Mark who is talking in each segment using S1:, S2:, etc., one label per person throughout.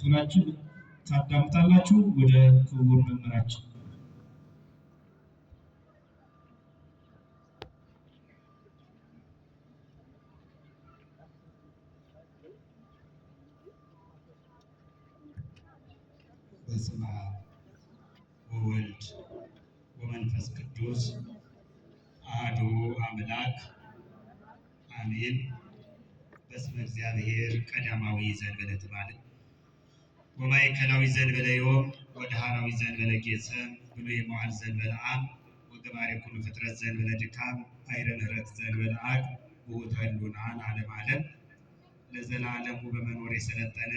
S1: ብላችሁ ታዳምጣላችሁ። ወደ ክቡር መምህራችን
S2: በስመ አብ ወወልድ ወመንፈስ ቅዱስ አሐዱ አምላክ አሜን። በስመ እግዚአብሔር ቀዳማዊ ዘእንበለ ትባል ወማእከላዊ ዘእንበለ ዮም ወዳህራዊ ዘእንበለ ጌሰ ብሉይ መዋዕል ዘእንበለ አብ ወገባሬ ኩሉ ፍጥረት ዘእንበለ ድካም ኃይረ ምሕረት ዘእንበለ አብ ውእቱ ህሉናን ዓለም ዓለም ለዘላለሙ በመኖር የሰለጠነ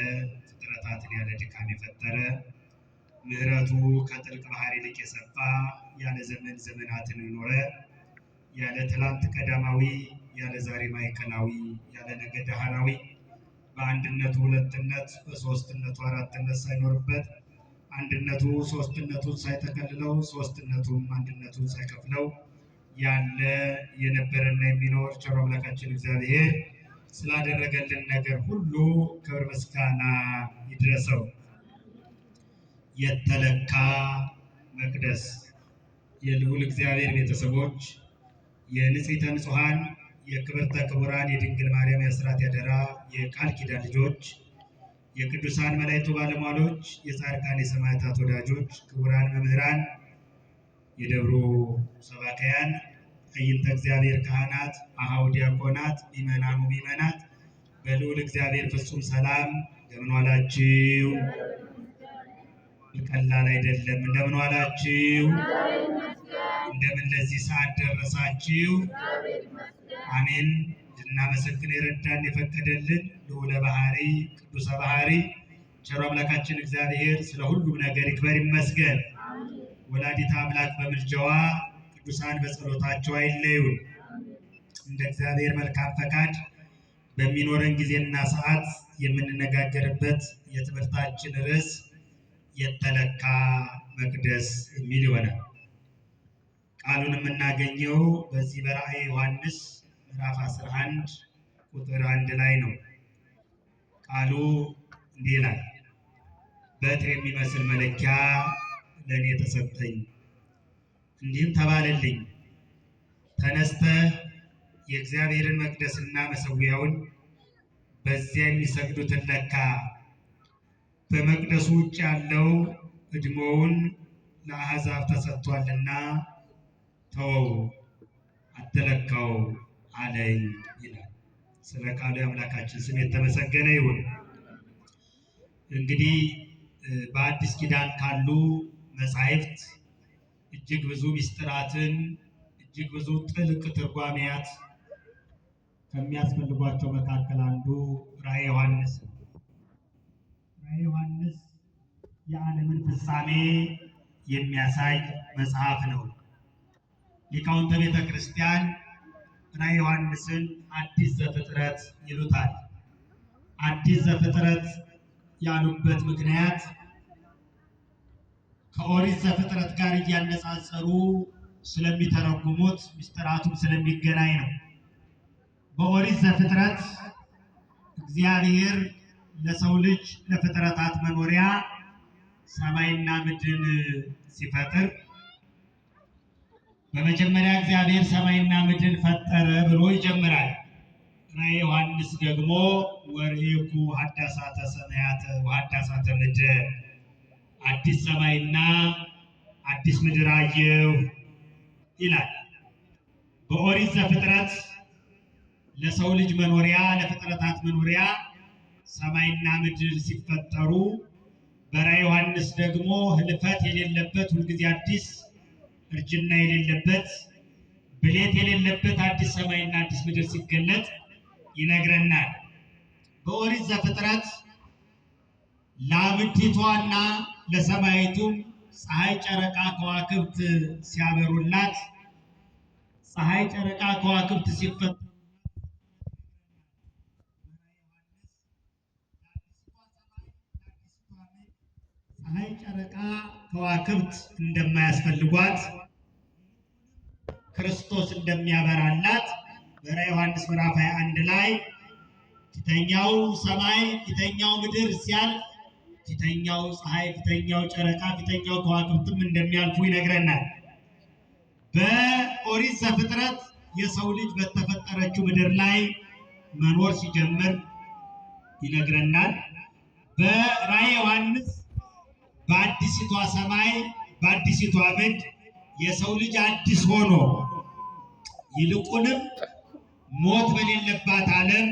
S2: ፍጥረታትን ያለ ድካም የፈጠረ ምሕረቱ ከጥልቅ ባህር ይልቅ የሰፋ ያለ ዘመን ዘመናትን የኖረ ያለ ትላንት ቀዳማዊ ያለ ዛሬ ማዕከላዊ ያለ ነገ ዳህራዊ በአንድነቱ ሁለትነት በሶስትነቱ አራትነት ሳይኖርበት አንድነቱ ሶስትነቱን ሳይተከልለው ሶስትነቱም አንድነቱን ሳይከፍለው ያለ የነበረና የሚኖር ቸር አምላካችን እግዚአብሔር ስላደረገልን ነገር ሁሉ ክብር ምስጋና ይድረሰው። የተለካ መቅደስ የልዑል እግዚአብሔር ቤተሰቦች የንጽሕተ ንጹሐን የክብርተ ክቡራን የድንግል ማርያም የአስራት ያደራ የቃል ኪዳን ልጆች የቅዱሳን መላእክቱ ባለሟሎች የጻድቃን የሰማዕታት ወዳጆች ክቡራን መምህራን የደብሩ ሰባክያን አይንተ እግዚአብሔር ካህናት አኀው ዲያቆናት ምእመናኑ ምእመናት በልዑል እግዚአብሔር ፍጹም ሰላም እንደምን ዋላችሁ? ቀላል አይደለም። እንደምን ዋላችሁ? እንደምን ለዚህ ሰዓት ደረሳችሁ? አሜን። እንድናመሰግን የረዳን የፈቀደልን ልዑለ ባህሪ ቅዱሰ ባህሪ ቸር አምላካችን እግዚአብሔር ስለ ሁሉም ነገር ይክበር ይመስገን። ወላዲተ አምላክ በምልጃዋ ቅዱሳን በጸሎታቸው አይለዩን። እንደ እግዚአብሔር መልካም ፈቃድ በሚኖረን ጊዜና ሰዓት የምንነጋገርበት የትምህርታችን ርዕስ የተለካ መቅደስ የሚል ይሆናል። ቃሉን የምናገኘው በዚህ በራእየ ዮሐንስ ምዕራፍ 11 ቁጥር 1 ላይ ነው። ቃሉ እንዲህ ይላል፣ በትር የሚመስል መለኪያ ለእኔ ተሰጠኝ፣ እንዲህም ተባለልኝ፣ ተነስተህ የእግዚአብሔርን መቅደስና መሠዊያውን በዚያ የሚሰግዱትን ለካ፣ በመቅደሱ ውጭ ያለው ዕድሜውን ለአሕዛብ ተሰጥቷልና ተወው አትለካው አለኝ ይላል። ስለ ቃሉ የአምላካችን ስም የተመሰገነ ይሁን። እንግዲህ በአዲስ ኪዳን ካሉ መጻሕፍት እጅግ ብዙ ምስጢራትን እጅግ ብዙ ጥልቅ ትርጓሜያት ከሚያስፈልጓቸው መካከል አንዱ ራእየ ዮሐንስ ነው። ራእየ ዮሐንስ የዓለምን ፍጻሜ የሚያሳይ መጽሐፍ ነው። ሊቃውንተ ቤተ ክርስቲያን ራእየ ዮሐንስን አዲስ ዘፍጥረት ይሉታል። አዲስ ዘፍጥረት ያሉበት ምክንያት ከኦሪት ዘፍጥረት ጋር እያነጻጸሩ ስለሚተረጉሙት ምስጢራቱም ስለሚገናኝ ነው። በኦሪት ዘፍጥረት እግዚአብሔር ለሰው ልጅ ለፍጥረታት መኖሪያ ሰማይና ምድርን ሲፈጥር በመጀመሪያ እግዚአብሔር ሰማይና ምድርን ፈጠረ ብሎ ይጀምራል። ራእየ ዮሐንስ ደግሞ ወርኢኩ ሐዳሳተ ሰማያተ ወሐዳሳተ ምድር፣ አዲስ ሰማይና አዲስ ምድር አየሁ ይላል። በኦሪት ዘፍጥረት ለሰው ልጅ መኖሪያ ለፍጥረታት መኖሪያ ሰማይና ምድር ሲፈጠሩ፣ በራእየ ዮሐንስ ደግሞ ህልፈት የሌለበት ሁልጊዜ አዲስ እርጅና የሌለበት ብሌት የሌለበት አዲስ ሰማይና አዲስ ምድር ሲገለጥ ይነግረናል። በኦሪት ዘፍጥረት ለምድሪቷና ለሰማይቱም ፀሐይ፣ ጨረቃ፣ ከዋክብት ሲያበሩላት፣ ፀሐይ፣ ጨረቃ፣ ከዋክብት ሲፈጠሩ ፀሐይ፣ ጨረቃ፣ ከዋክብት እንደማያስፈልጓት ክርስቶስ እንደሚያበራላት በራእየ ዮሐንስ ምዕራፍ 21 ላይ ፊተኛው ሰማይ ፊተኛው ምድር ሲያልፍ ፊተኛው ፀሐይ፣ ፊተኛው ጨረቃ፣ ፊተኛው ከዋክብትም እንደሚያልፉ ይነግረናል። በኦሪት ዘፍጥረት የሰው ልጅ በተፈጠረችው ምድር ላይ መኖር ሲጀምር ይነግረናል። በራዕየ ዮሐንስ በአዲሲቷ ሰማይ በአዲሲቷ ምድር የሰው ልጅ አዲስ ሆኖ ይልቁንም ሞት በሌለባት ዓለም፣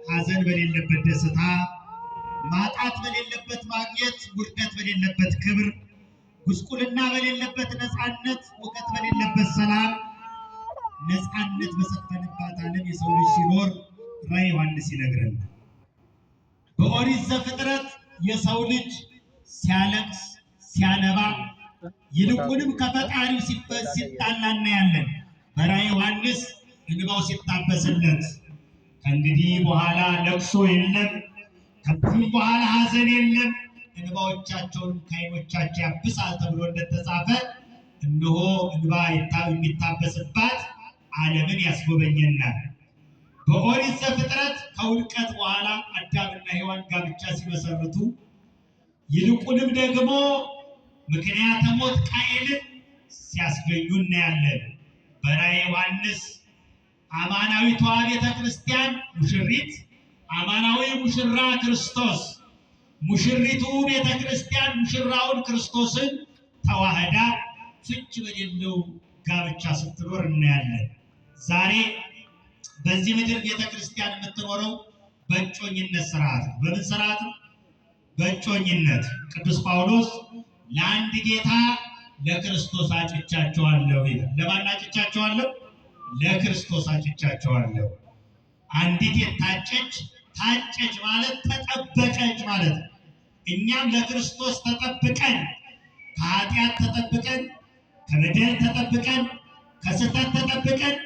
S2: ሐዘን በሌለበት ደስታ፣ ማጣት በሌለበት ማግኘት፣ ውርደት በሌለበት ክብር፣ ጉስቁልና በሌለበት ነፃነት፣ እውቀት በሌለበት ሰላም፣ ነፃነት በሰፈነባት ዓለም የሰው ልጅ ሲኖር ራዕየ ዮሐንስ ይነግረናል። በኦሪት ዘፍጥረት የሰው ልጅ ሲያለቅስ ሲያነባ ይልቁንም ከፈጣሪው ሲጣላ እናያለን። በራዕየ ዮሐንስ እንባው ሲታበስለት ከእንግዲህ በኋላ ለቅሶ የለም፣ ከዚህ በኋላ ሐዘን የለም፣ እንባዎቻቸውን ከዓይኖቻቸው ያብሳል ተብሎ እንደተጻፈ እነሆ እንባ የሚታበስባት ዓለምን ያስጎበኘናል። በኦሪት ዘፍጥረት ከውድቀት በኋላ አዳምና ሔዋን ጋብቻ ሲመሰርቱ ይልቁንም ደግሞ ምክንያተ ሞት ቃየልን ሲያስገኙ እናያለን። በራዕየ ዮሐንስ አማናዊቷ ቤተ ክርስቲያን ሙሽሪት፣ አማናዊ ሙሽራ ክርስቶስ፣ ሙሽሪቱ ቤተ ክርስቲያን ሙሽራውን ክርስቶስን ተዋህዳ ፍች በሌለው ጋብቻ ስትኖር እናያለን። ዛሬ በዚህ ምድር ቤተ ክርስቲያን የምትኖረው በእጮኝነት ስርዓት ነው። በምን ስርዓት ነው? በእጮኝነት። ቅዱስ ጳውሎስ ለአንድ ጌታ ለክርስቶስ አጭቻቸዋለሁ ይላል። ለማን አጭቻቸዋለሁ? ለክርስቶስ አጭቻቸዋለሁ። አንዲት የታጨች ታጨች ማለት ተጠበቀች ማለት ነው። እኛም ለክርስቶስ ተጠብቀን ከኃጢአት ተጠብቀን ከበደል ተጠብቀን ከስህተት ተጠብቀን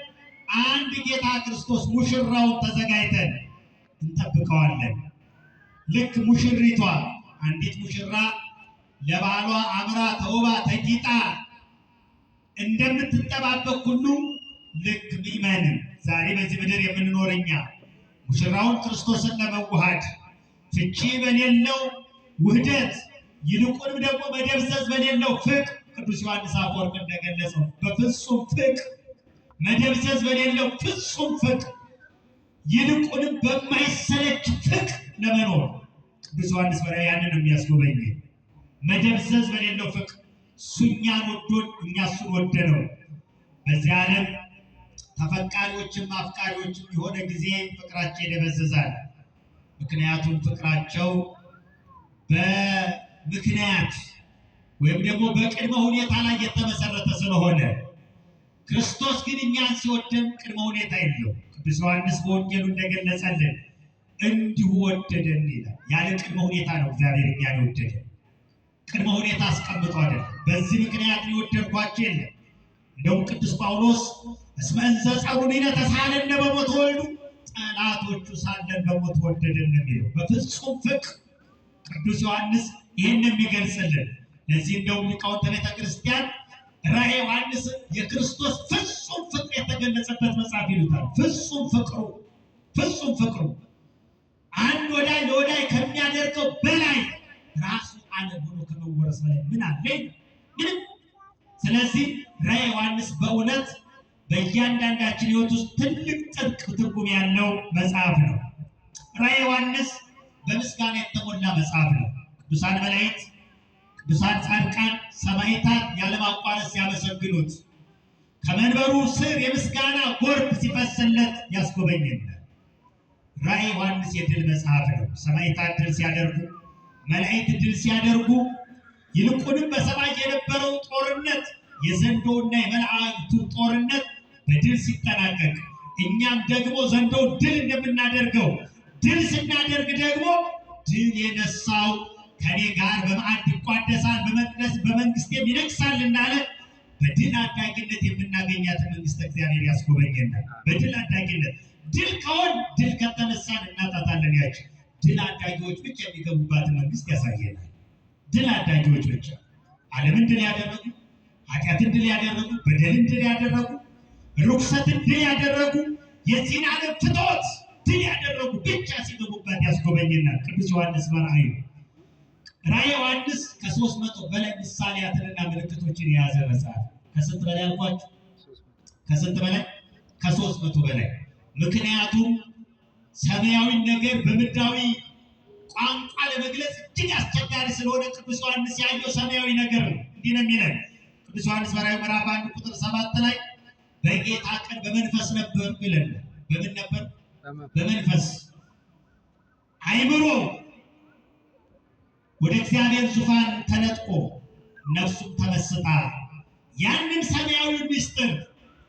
S2: አንድ ጌታ ክርስቶስ ሙሽራውን ተዘጋጅተን እንጠብቀዋለን። ልክ ሙሽሪቷ አንዲት ሙሽራ ለባሏ አምራ ተውባ ተጊጣ እንደምትጠባበቅ ሁሉ ልክ ምእመንም ዛሬ በዚህ ምድር የምንኖር እኛ ሙሽራውን ክርስቶስን ለመዋሃድ ፍቺ በሌለው ውህደት ይልቁንም ደግሞ መደብዘዝ በሌለው ፍቅር ቅዱስ ዮሐንስ አፈወርቅ እንደገለጸው በፍጹም ፍቅር መደብዘዝ በሌለው ፍጹም ፍቅር ይልቁንም በማይሰለች ፍቅር ለመኖር ቅዱስ ዮሐንስ በራእይ ያንን ነው የሚያስጎበኝ። መደብዘዝ በሌለው ፍቅር እሱ እኛን ወዶን እኛ እሱን ወደነው። በዚህ ዓለም ተፈቃሪዎችም አፍቃሪዎችም የሆነ ጊዜ ፍቅራቸው ይደበዝዛል። ምክንያቱም ፍቅራቸው በምክንያት ወይም ደግሞ በቅድመ ሁኔታ ላይ የተመሰረተ ስለሆነ፣ ክርስቶስ ግን እኛን ሲወደን ቅድመ ሁኔታ የለው። ቅዱስ ዮሐንስ በወንጌሉ እንደገለጸልን እንዲሁ ወደደን ይላል። ያለ ቅድመ ሁኔታ ነው እግዚአብሔር እኛን የወደደን። ቅድመ ሁኔታ አስቀምጦ አይደለም። በዚህ ምክንያት የወደድኳቸው የለም። እንደውም ቅዱስ ጳውሎስ እስመ እንዘ ጸሩኒነ ተሳሃለነ በሞት ወልዱ፣ ጠላቶቹ ሳለን በሞት ወደደን የሚለው በፍጹም ፍቅር ቅዱስ ዮሐንስ ይህን የሚገልጽልን። ለዚህ እንደውም ሊቃውንተ ቤተ ክርስቲያን ራዕየ ዮሐንስ የክርስቶስ ፍጹም ፍቅር የተገለጸበት መጽሐፍ ይሉታል። ፍጹም ፍቅሩ አንድ ወዳይ ለወዳይ ከሚያደርገው በላይ ራሱ ዓለም ሆኖ ከመወረስ በላይ ምን አለ? ምንም። ስለዚህ ራዕየ ዮሐንስ በእውነት በእያንዳንዳችን ሕይወት ውስጥ ትልቅ ጥልቅ ትርጉም ያለው መጽሐፍ ነው። ራዕየ ዮሐንስ በምስጋና የተሞላ መጽሐፍ ነው። ቅዱሳን መላእክት፣ ቅዱሳን ጻድቃን፣ ሰማዕታት ያለማቋረጥ ሲያመሰግኑት ከመንበሩ ስር የምስጋና ጎርፍ ሲፈስለት ያስጎበኘናል። ራዕየ ዮሐንስ የድል መጽሐፍ ነው። ሰማዕታት ድል ሲያደርጉ፣ መላእክት ድል ሲያደርጉ፣ ይልቁንም በሰማይ የነበረው ጦርነት የዘንዶውና የመላእክቱ ጦርነት በድል ሲጠናቀቅ እኛም ደግሞ ዘንዶ ድል እንደምናደርገው ድል ስናደርግ ደግሞ ድል የነሳው ከኔ ጋር በማዕድ ይቋደሳል በመቅደስ በመንግስቴም ይነግሳል እንዳለ በድል አዳጊነት የምናገኛት መንግስተ እግዚአብሔር ያስጎበኘናል። በድል አዳጊነት ድል ከሆን ድል ከተነሳን እናጣታለን። ያች ድል አዳጊዎች ብቻ የሚገቡባት መንግስት ያሳየናል። ድል አዳጊዎች ብቻ ዓለምን ድል ያደረጉ፣ ኃጢአትን ድል ያደረጉ፣ በደልን ድል ያደረጉ፣ ርኩሰትን ድል ያደረጉ፣ የዚህን ዓለም ፍትወት ድል ያደረጉ ብቻ ሲገቡባት ያስጎበኘናል። ቅዱስ ዮሐንስ በራእዩ ራዕየ ዮሐንስ ከ300 በላይ ምሳሌያትንና ምልክቶችን የያዘ መጽሐፍ። ከስንት በላይ አልኳችሁ? ከስንት በላይ? ከ300 በላይ። ምክንያቱም ሰማያዊ ነገር በምድራዊ ቋንቋ ለመግለጽ እጅግ አስቸጋሪ ስለሆነ ቅዱስ ዮሐንስ ያየው ሰማያዊ ነገር ነው። እንዲህ ነው የሚለን ቅዱስ ዮሐንስ በራዕዩ ምዕራፍ 1 ቁጥር 7 ላይ በጌታ ቀን በመንፈስ ነበር ይላል። በምን ነበር? በመንፈስ አይምሮ ወደ እግዚአብሔር ዙፋን ተነጥቆ ነፍሱም ተመስጣ ያንን ሰማያዊ ምስጢር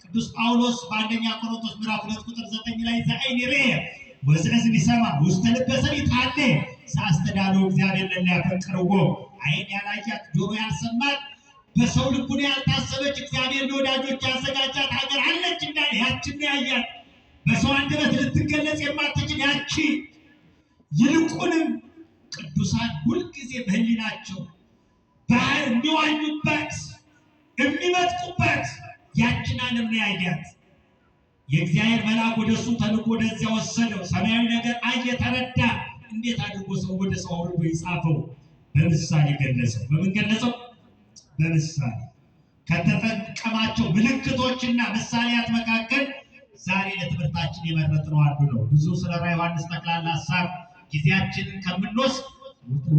S2: ቅዱስ ጳውሎስ በአንደኛ ቆሮንቶስ ምዕራፍ 2 ቁጥር 9 ላይ ዘአይን ይሬየ ወዘእዝን ይሰማ ውስተ ልበ ሰሪት አለ ሳስተዳለው እግዚአብሔር ለሚያፈቅረው አይን ያላያት ጆሮ ያልሰማት በሰው ልቡና ያልታሰበች እግዚአብሔር ለወዳጆች ያዘጋጃት ሀገር አለች እንዳለ ያችን ያያት በሰው አንደበት ልትገለጽ የማትችል ያቺ ይልቁንም ቅዱሳን ሁልጊዜ በህሊናቸው ባህር የሚዋኙበት የሚመጥቁበት ያችን ዓለም ነው ያያት። የእግዚአብሔር መልአክ ወደ እሱ ተልኮ ወደዚያ ወሰደው። ሰማያዊ ነገር አየ፣ ተረዳ። እንዴት አድርጎ ሰው ወደ ሰው አውርዶ ይጻፈው? በምሳሌ ገለጸው። በምን ገለጸው? በምሳሌ። ከተጠቀማቸው ምልክቶችና ምሳሌያት መካከል ዛሬ ለትምህርታችን የመረጥነው አንዱ ነው። ብዙ ስለ ራዕየ ዮሐንስ ጠቅላላ ሀሳብ ጊዜያችንን ከምንወስድ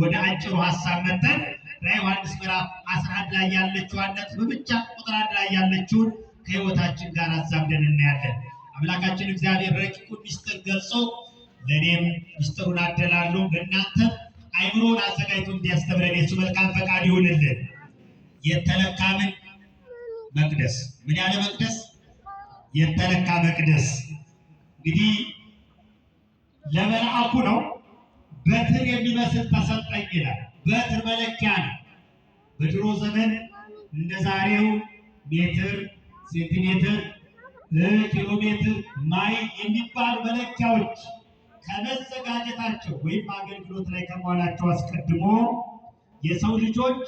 S2: ወደ አጭሩ ሀሳብ መተን ራዕየ ዮሐንስ ምዕራፍ 11 ላይ ያለችዋን ነጥብ ብቻ ቁጥር 1 ላይ ያለችውን ከህይወታችን ጋር አዛምደን እናያለን። አምላካችን እግዚአብሔር ረቂቁን ሚስጥር ገልጾ ለእኔም ሚስጥሩን አደላለሁ ለእናንተ አይምሮን አዘጋጅቶ እንዲያስተምረን የሱ መልካም ፈቃድ ይሁንልን። የተለካምን መቅደስ ምን ያለ መቅደስ? የተለካ መቅደስ። እንግዲህ ለመልአኩ ነው በትር የሚመስል ተሰጠኝ ይላል። በትር መለኪያ ነው። በድሮ ዘመን እንደ ዛሬው ሜትር፣ ሴንቲሜትር፣ ኪሎ ሜትር፣ ማይል የሚባሉ መለኪያዎች ከመዘጋጀታቸው ወይም አገልግሎት ላይ ከመዋላቸው አስቀድሞ የሰው ልጆች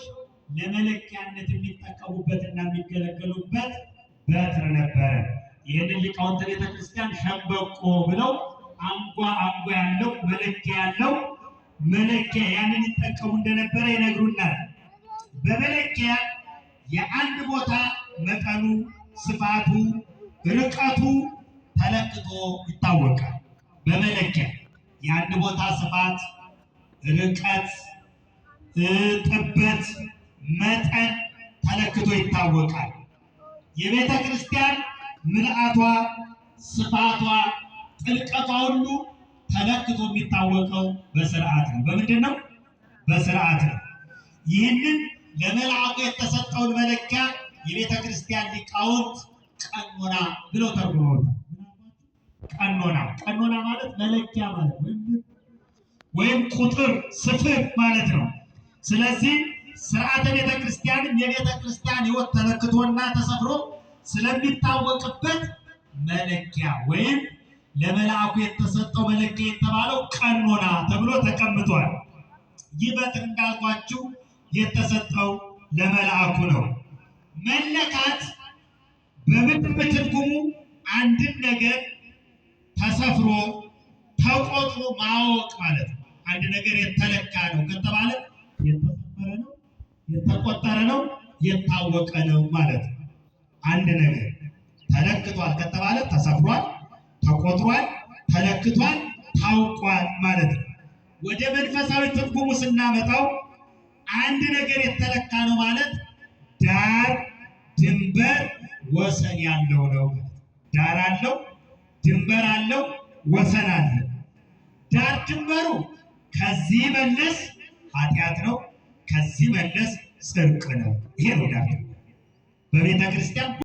S2: ለመለኪያነት የሚጠቀሙበትና የሚገለገሉበት በትር ነበረ። ይህንን ሊቃውንተ ቤተክርስቲያን ሸምበቆ ብለው አንጓ ያለው መለኪያ ያለው መለኪያ ያንን ይጠቀሙ እንደነበረ ይነግሩናል። በመለኪያ የአንድ ቦታ መጠኑ፣ ስፋቱ፣ ርቀቱ ተለክቶ ይታወቃል። በመለኪያ የአንድ ቦታ ስፋት፣ ርቀት፣ ጥበት፣ መጠን ተለክቶ ይታወቃል። የቤተ ክርስቲያን ምልአቷ፣ ስፋቷ፣ ጥልቀቷ ሁሉ ተለክቶ የሚታወቀው በስርዓት ነው። በምንድን ነው? በስርዓት ነው። ይህንን ለመልአኩ የተሰጠውን መለኪያ የቤተ ክርስቲያን ሊቃውንት ቀኖና ብለው ተርጉመውታል። ቀኖና ማለት መለኪያ ማለት ወይም ቁጥር፣ ስፍር ማለት ነው። ስለዚህ ስርዓተ ቤተ ክርስቲያንም የቤተ ክርስቲያን ሕይወት ተለክቶና ተሰፍሮ ስለሚታወቅበት መለኪያ ወይም ለመልአኩ የተሰጠው መለኪያ የተባለው ቀኖና ተብሎ ተቀምጧል። ይህ በትር እንዳልኳችሁ የተሰጠው ለመልአኩ ነው። መለካት በምድር ትርጉሙ አንድን ነገር ተሰፍሮ ተቆጥሮ ማወቅ ማለት ነው። አንድ ነገር የተለካ ነው ከተባለ የተሰፈረ ነው፣ የተቆጠረ ነው፣ የታወቀ ነው ማለት ነው። አንድ ነገር ተለክቷል ከተባለ ተሰፍሯል፣ ተቆጥሯል፣ ተለክቷል፣ ታውቋል ማለት ነው። ወደ መንፈሳዊ ትርጉሙ ስናመጣው አንድ ነገር የተለካ ነው ማለት ዳር፣ ድንበር፣ ወሰን ያለው ነው። ዳር አለው፣ ድንበር አለው፣ ወሰን አለው። ዳር ድንበሩ ከዚህ መለስ ኃጢአት ነው፣ ከዚህ መለስ ጽድቅ ነው። ይሄ ነው ዳር። በቤተ ክርስቲያን